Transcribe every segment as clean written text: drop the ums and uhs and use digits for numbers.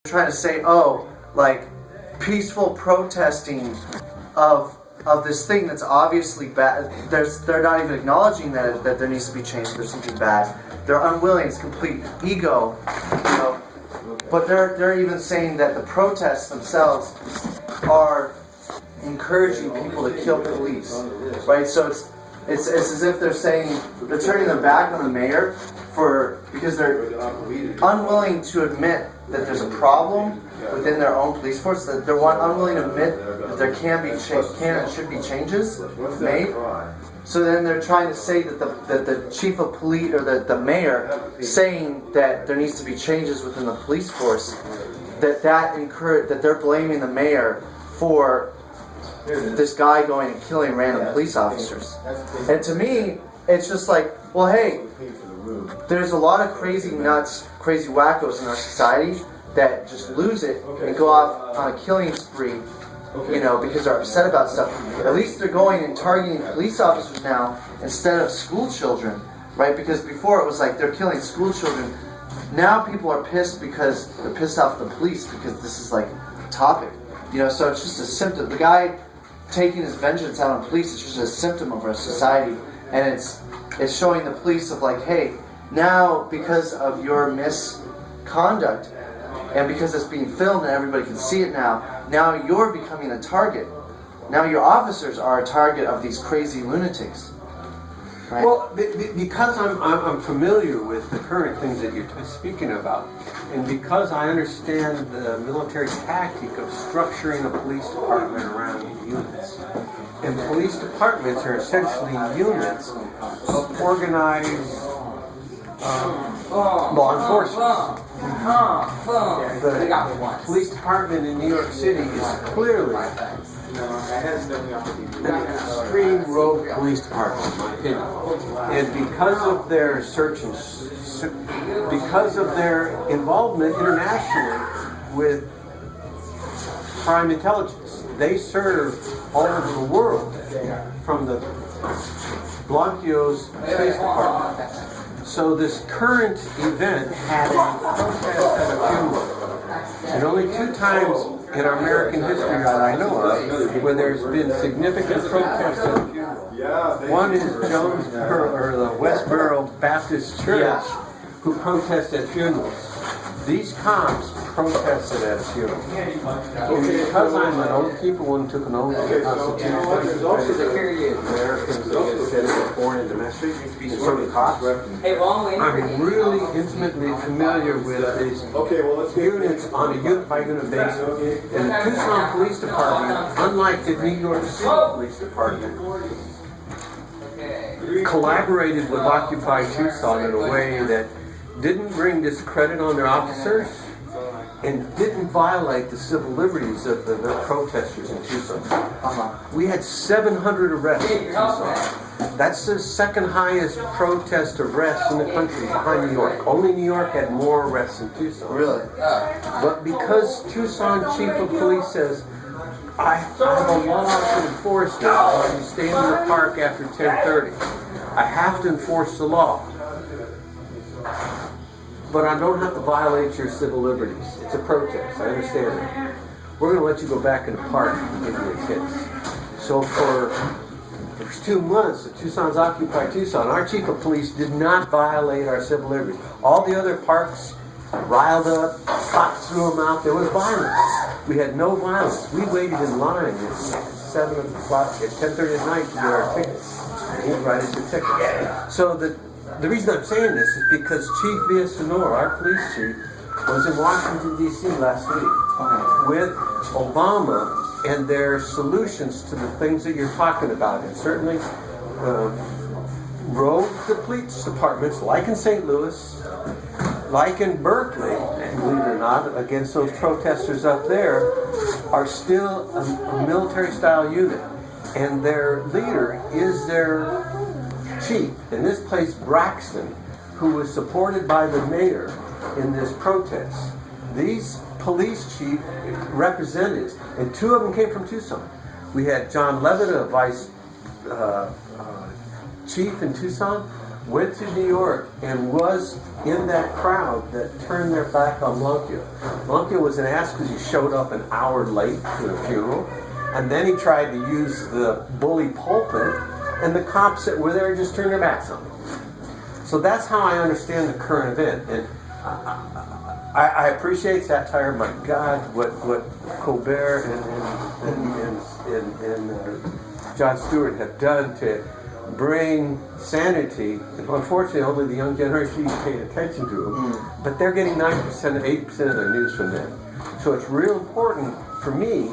trying to say, oh, like peaceful protesting of this thing that's obviously bad. They're not even acknowledging that there needs to be change. There's something bad. They're unwilling. It's complete ego, But they're even saying that the protests themselves are encouraging people to kill police, right? So it's as if they're saying they're turning their back on the mayor because they're unwilling to admit that there's a problem within their own police force, that they're unwilling to admit that there can and should be changes made. So then they're trying to say that the chief of police or the mayor saying that there needs to be changes within the police force, that they're blaming the mayor for this guy going and killing random police officers. And to me, it's just like, well, hey, there's a lot of crazy nuts, crazy wackos in our society that just lose it and go off on a killing spree, because they're upset about stuff. At least they're going and targeting police officers now instead of school children, right? Because before it was like they're killing school children. Now people are pissed because they're pissed off at the police because this is like a topic, so it's just a symptom. The guy taking his vengeance out on police is just a symptom of our society, and it's showing the police of like, hey, now because of your misconduct and because it's being filmed and everybody can see it now you're becoming a target. Now your officers are a target of these crazy lunatics. Right? Well, because I'm familiar with the current things that you're speaking about, and because I understand the military tactic of structuring a police department around units, and police departments are essentially units of organized law enforcement. The police department in New York City is clearly an extreme rogue police department, in my opinion. And because of their because of their involvement internationally with crime intelligence, they serve all over the world, from the Blanquio's Space Department. So this current event had a protest at a funeral. And only 2 times in our American history that I know of where there's been significant protests at a funeral. One is the Westboro Baptist Church, who protest at funerals. These cops protested at a funeral. And because I'm an oath keeper, one took an oath to the Constitution, Americans that said it was foreign and domestic, and so the cops. I'm really intimately familiar with these units on a unit-by-unit basis. And the Tucson Police Department, unlike the New York City Police Department, collaborated with Occupy Tucson in a way that didn't bring discredit on their officers and didn't violate the civil liberties of the protesters in Tucson. We had 700 arrests in Tucson. That's the second highest protest arrests in the country behind New York. Only New York had more arrests than Tucson. Really? But because Tucson Chief of Police says, I have a law to enforce now when you stay in the park after 10:30. I have to enforce the law. But I don't have to violate your civil liberties. It's a protest. I understand that. We're going to let you go back in the park and give you a kiss. So for the first 2 months that Tucson's Occupy Tucson, our chief of police did not violate our civil liberties. All the other parks riled up, cops threw them out. There was violence. We had no violence. We waited in line at 7 o'clock, at 10:30 at night to get our tickets. And he'd write us a ticket. So the reason I'm saying this is because Chief Villasenor, our police chief, was in Washington, D.C. last week with Obama and their solutions to the things that you're talking about. And certainly rogue the police departments, like in St. Louis, like in Berkeley, and believe it or not, against those protesters up there, are still a military-style unit. And their leader is their chief, in this place Braxton, who was supported by the mayor in this protest. These police chief representatives, and 2 of them came from Tucson. We had John Levitt, a vice chief in Tucson, went to New York and was in that crowd that turned their back on Blanquio. Blanquio was an ass because he showed up an hour late to a funeral, and then he tried to use the bully pulpit, and the cops that were there just turned their backs on him. So that's how I understand the current event. And I appreciate satire. My God, what Colbert and Jon Stewart have done to bring sanity. Unfortunately, only the young generation is paying attention to them. But they're getting 90%, 80% of their news from them. So it's real important for me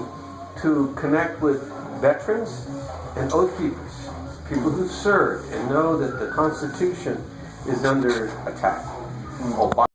to connect with veterans and oath keepers, people who served and know that the Constitution is under attack.